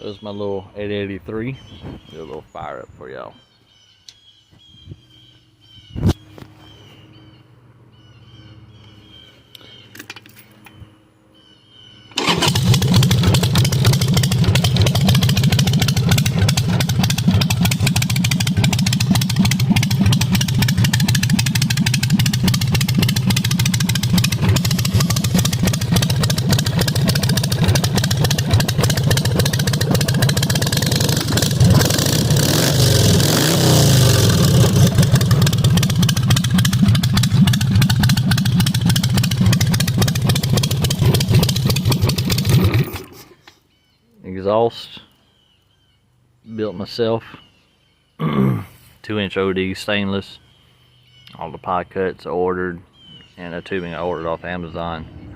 There's my little 883. Do a little fire up for y'all. Exhaust built myself. 2-inch OD stainless. All the pie cuts ordered, and the tubing I ordered off Amazon.